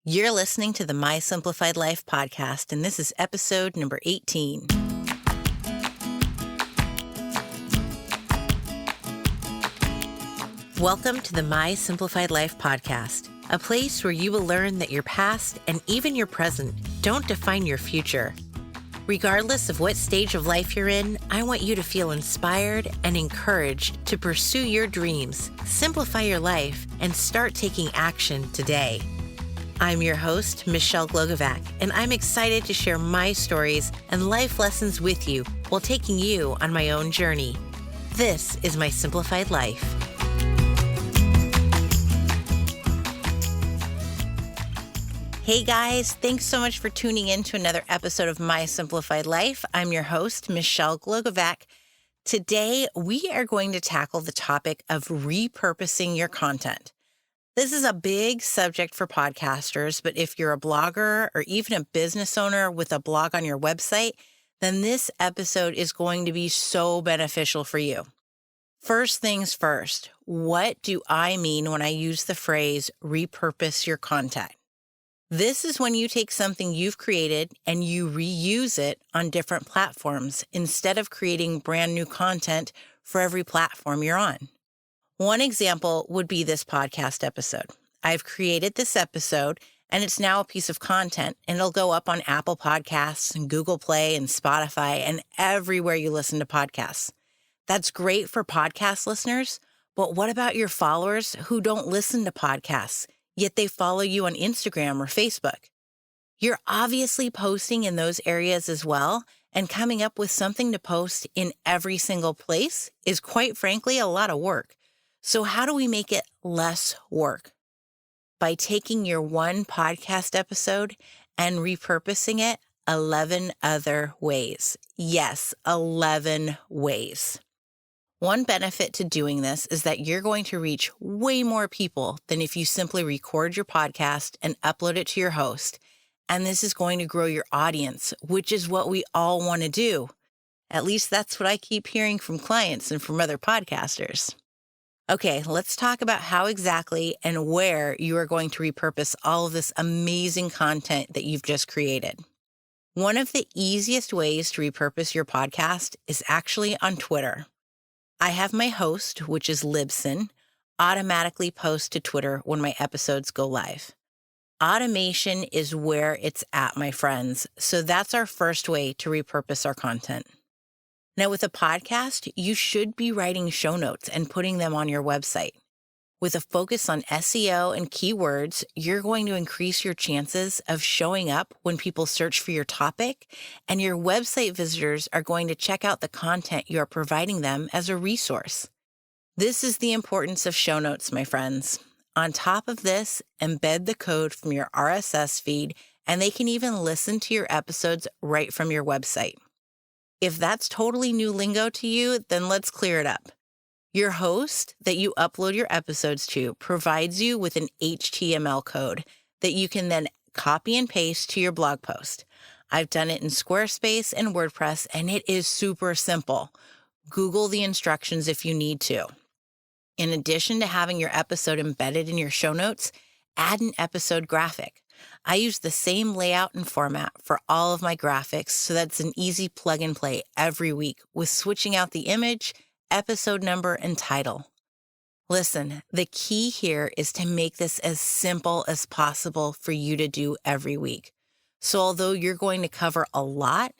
You're listening to the My Simplified Life podcast, and this is episode number 18. Welcome to the My Simplified Life podcast, a place where you will learn that your past and even your present don't define your future. Regardless of what stage of life you're in, I want you to feel inspired and encouraged to pursue your dreams, simplify your life, and start taking action today. I'm your host, Michelle Glogovac, and I'm excited to share my stories and life lessons with you while taking you on my own journey. This is My Simplified Life. Hey guys, thanks so much for tuning in to another episode of My Simplified Life. I'm your host, Michelle Glogovac. Today, we are going to tackle the topic of repurposing your content. This is a big subject for podcasters, but if you're a blogger or even a business owner with a blog on your website, then this episode is going to be so beneficial for you. First things first, what do I mean when I use the phrase repurpose your content? This is when you take something you've created and you reuse it on different platforms instead of creating brand new content for every platform you're on. One example would be this podcast episode. I've created this episode and it's now a piece of content and it'll go up on Apple Podcasts and Google Play and Spotify and everywhere you listen to podcasts. That's great for podcast listeners, but what about your followers who don't listen to podcasts, yet they follow you on Instagram or Facebook? You're obviously posting in those areas as well, and coming up with something to post in every single place is quite frankly a lot of work. So how do we make it less work? By taking your one podcast episode and repurposing it 11 other ways. Yes, 11 ways. One benefit to doing this is that you're going to reach way more people than if you simply record your podcast and upload it to your host. And this is going to grow your audience, which is what we all want to do. At least that's what I keep hearing from clients and from other podcasters. Okay, let's talk about how exactly and where you are going to repurpose all of this amazing content that you've just created. One of the easiest ways to repurpose your podcast is actually on Twitter. I have my host, which is Libsyn, automatically post to Twitter when my episodes go live. Automation is where it's at, my friends, so that's our first way to repurpose our content. Now, with a podcast, you should be writing show notes and putting them on your website. With a focus on SEO and keywords, you're going to increase your chances of showing up when people search for your topic, and your website visitors are going to check out the content you are providing them as a resource. This is the importance of show notes, my friends. On top of this, embed the code from your RSS feed, and they can even listen to your episodes right from your website. If that's totally new lingo to you, then let's clear it up. Your host that you upload your episodes to provides you with an HTML code that you can then copy and paste to your blog post. I've done it in Squarespace and WordPress, and it is super simple. Google the instructions if you need to. In addition to having your episode embedded in your show notes, add an episode graphic. I use the same layout and format for all of my graphics, so that's an easy plug and play every week with switching out the image, episode number, and title. Listen, the key here is to make this as simple as possible for you to do every week. So although you're going to cover a lot,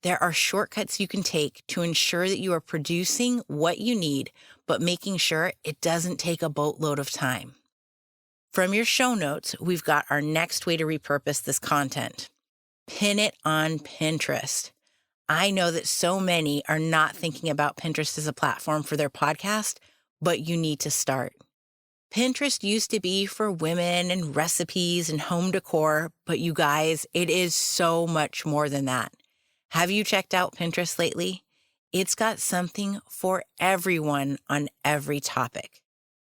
there are shortcuts you can take to ensure that you are producing what you need, but making sure it doesn't take a boatload of time. From your show notes, we've got our next way to repurpose this content. Pin it on Pinterest. I know that so many are not thinking about Pinterest as a platform for their podcast, but you need to start. Pinterest used to be for women and recipes and home decor, but you guys, it is so much more than that. Have you checked out Pinterest lately? It's got something for everyone on every topic.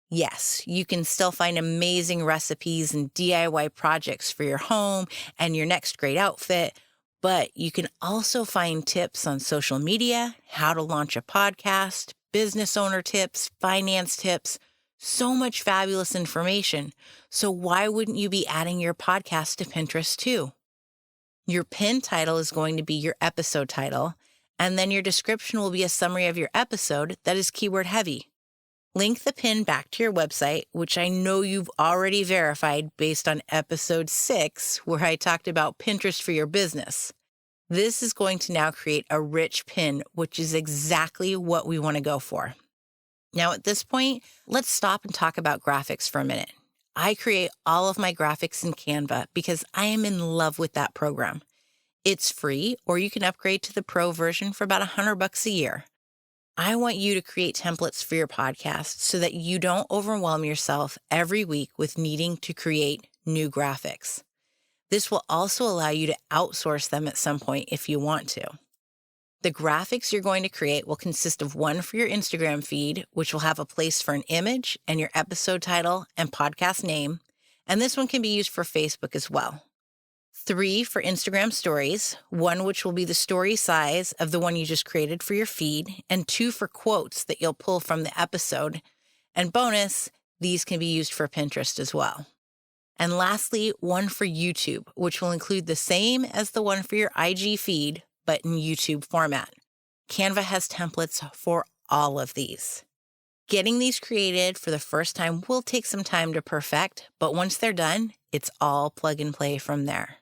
Yes, you can still find amazing recipes and DIY projects for your home and your next great outfit, but you can also find tips on social media, how to launch a podcast, business owner tips, finance tips, So much fabulous information. So why wouldn't you be adding your podcast to Pinterest too? Your pin title is going to be your episode title, and then your description will be a summary of your episode that is keyword heavy. Link the pin back to your website, which I know you've already verified based on episode 6, where I talked about Pinterest for your business. This is going to now create a rich pin, which is exactly what we want to go for. Now, at this point, let's stop and talk about graphics for a minute. I create all of my graphics in Canva because I am in love with that program. It's free, or you can upgrade to the pro version for about $100 a year. I want you to create templates for your podcast so that you don't overwhelm yourself every week with needing to create new graphics. This will also allow you to outsource them at some point if you want to. The graphics you're going to create will consist of one for your Instagram feed, which will have a place for an image and your episode title and podcast name, and this one can be used for Facebook as well. 3 for Instagram stories, one which will be the story size of the one you just created for your feed, and 2 for quotes that you'll pull from the episode. And bonus, these can be used for Pinterest as well. And lastly, 1 for YouTube, which will include the same as the one for your IG feed, but in YouTube format. Canva has templates for all of these. Getting these created for the first time will take some time to perfect, but once they're done, it's all plug and play from there.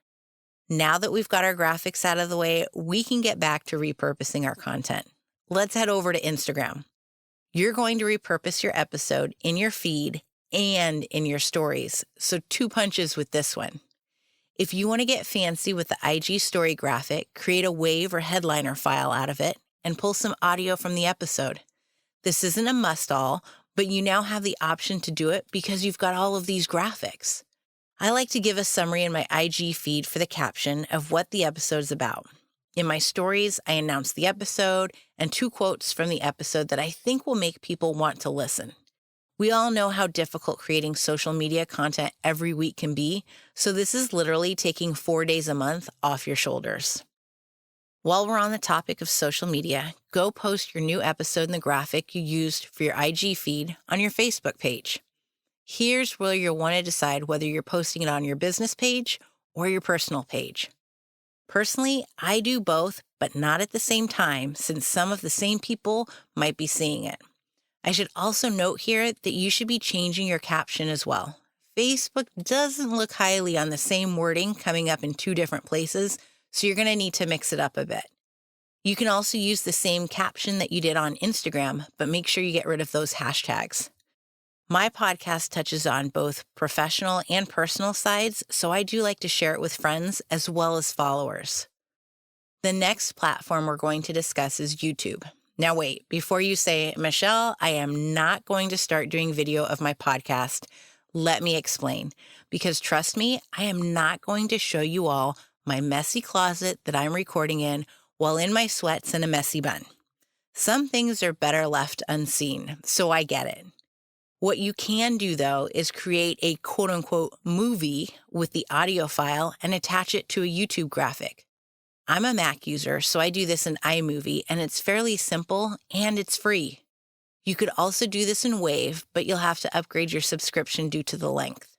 Now that we've got our graphics out of the way, we can get back to repurposing our content. Let's head over to Instagram. You're going to repurpose your episode in your feed and in your stories, so 2 punches with this one. If you want to get fancy with the IG story graphic, create a wave or headliner file out of it and pull some audio from the episode. This isn't a must-all, but you now have the option to do it because you've got all of these graphics. I like to give a summary in my IG feed for the caption of what the episode's about. In my stories, I announce the episode and 2 quotes from the episode that I think will make people want to listen. We all know how difficult creating social media content every week can be, so this is literally taking 4 days a month off your shoulders. While we're on the topic of social media, go post your new episode in the graphic you used for your IG feed on your Facebook page. Here's where you'll want to decide whether you're posting it on your business page or your personal page. Personally, I do both, but not at the same time, since some of the same people might be seeing it. I should also note here that you should be changing your caption as well. Facebook doesn't look highly on the same wording coming up in 2 different places, so you're going to need to mix it up a bit. You can also use the same caption that you did on Instagram, but make sure you get rid of those hashtags. My podcast touches on both professional and personal sides, so I do like to share it with friends as well as followers. The next platform we're going to discuss is YouTube. Now wait, before you say, Michelle, I am not going to start doing video of my podcast, let me explain. Because trust me, I am not going to show you all my messy closet that I'm recording in while in my sweats and a messy bun. Some things are better left unseen, so I get it. What you can do, though, is create a quote-unquote movie with the audio file and attach it to a YouTube graphic. I'm a Mac user, so I do this in iMovie, and it's fairly simple and it's free. You could also do this in Wave, but you'll have to upgrade your subscription due to the length.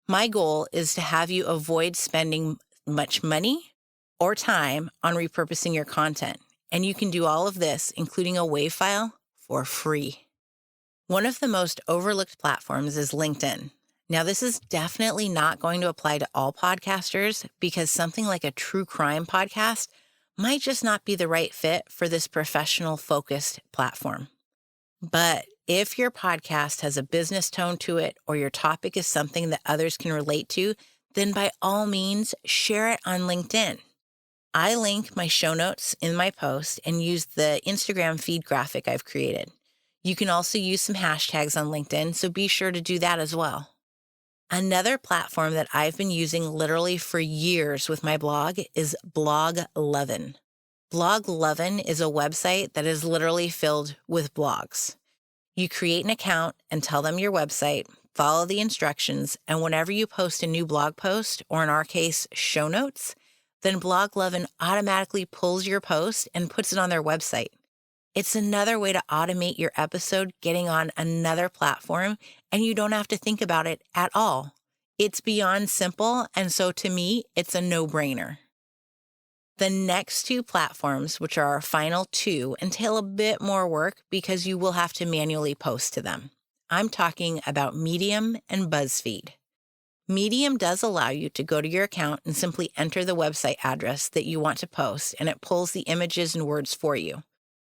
My goal is to have you avoid spending much money or time on repurposing your content, and you can do all of this, including a Wave file, for free. One of the most overlooked platforms is LinkedIn. Now, this is definitely not going to apply to all podcasters because something like a true crime podcast might just not be the right fit for this professional-focused platform. But if your podcast has a business tone to it or your topic is something that others can relate to, then by all means, share it on LinkedIn. I link my show notes in my post and use the Instagram feed graphic I've created. You can also use some hashtags on LinkedIn, so be sure to do that as well. Another platform that I've been using literally for years with my blog is Blog11. Blog11 is a website that is literally filled with blogs. You create an account and tell them your website, follow the instructions, and whenever you post a new blog post, or in our case, show notes, then Blog11 automatically pulls your post and puts it on their website. It's another way to automate your episode getting on another platform and you don't have to think about it at all. It's beyond simple, and so to me, it's a no-brainer. The next two platforms, which are our final two, entail a bit more work because you will have to manually post to them. I'm talking about Medium and BuzzFeed. Medium does allow you to go to your account and simply enter the website address that you want to post, and it pulls the images and words for you.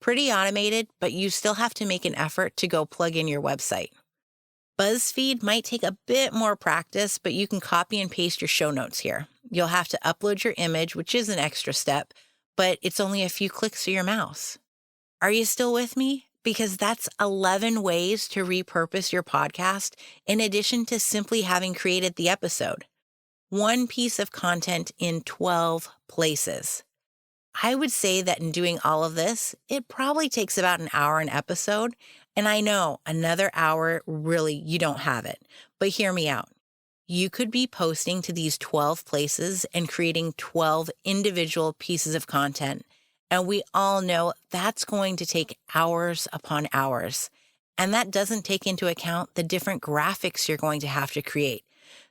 Pretty automated, but you still have to make an effort to go plug in your website. BuzzFeed might take a bit more practice, but you can copy and paste your show notes here. You'll have to upload your image, which is an extra step, but it's only a few clicks of your mouse. Are you still with me? Because that's 11 ways to repurpose your podcast in addition to simply having created the episode. One piece of content in 12 places. I would say that in doing all of this, it probably takes about an hour an episode. And I know another hour, really, you don't have it. But hear me out. You could be posting to these 12 places and creating 12 individual pieces of content. And we all know that's going to take hours upon hours. And that doesn't take into account the different graphics you're going to have to create.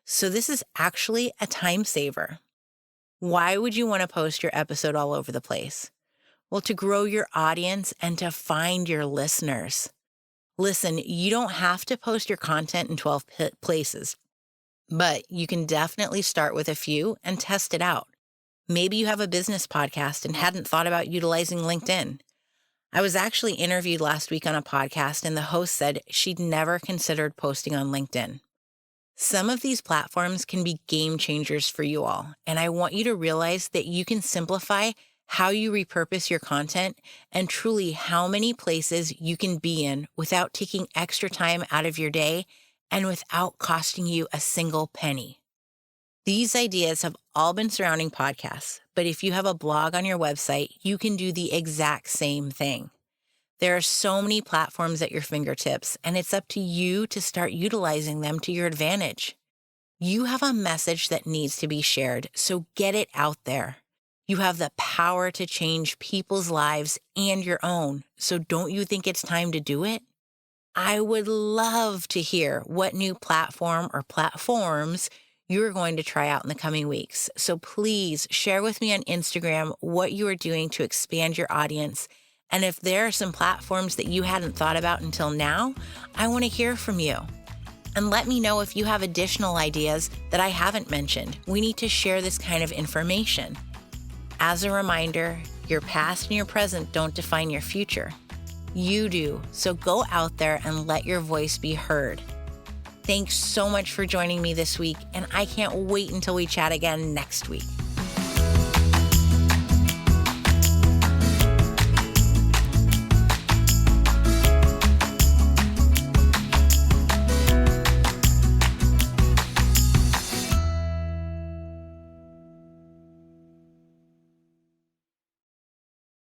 So this is actually a time saver. Why would you want to post your episode all over the place? Well, to grow your audience and to find your listeners. Listen, you don't have to post your content in 12 places, but you can definitely start with a few and test it out. Maybe you have a business podcast and hadn't thought about utilizing LinkedIn. I was actually interviewed last week on a podcast, and the host said she'd never considered posting on LinkedIn. Some of these platforms can be game changers for you all, and I want you to realize that you can simplify how you repurpose your content and truly how many places you can be in without taking extra time out of your day and without costing you a single penny. These ideas have all been surrounding podcasts, but if you have a blog on your website, you can do the exact same thing. There are so many platforms at your fingertips, and it's up to you to start utilizing them to your advantage. You have a message that needs to be shared, so get it out there. You have the power to change people's lives and your own, so don't you think it's time to do it? I would love to hear what new platform or platforms you're going to try out in the coming weeks. So please share with me on Instagram what you are doing to expand your audience. And if there are some platforms that you hadn't thought about until now, I want to hear from you. And let me know if you have additional ideas that I haven't mentioned. We need to share this kind of information. As a reminder, your past and your present don't define your future. You do. So go out there and let your voice be heard. Thanks so much for joining me this week, and I can't wait until we chat again next week.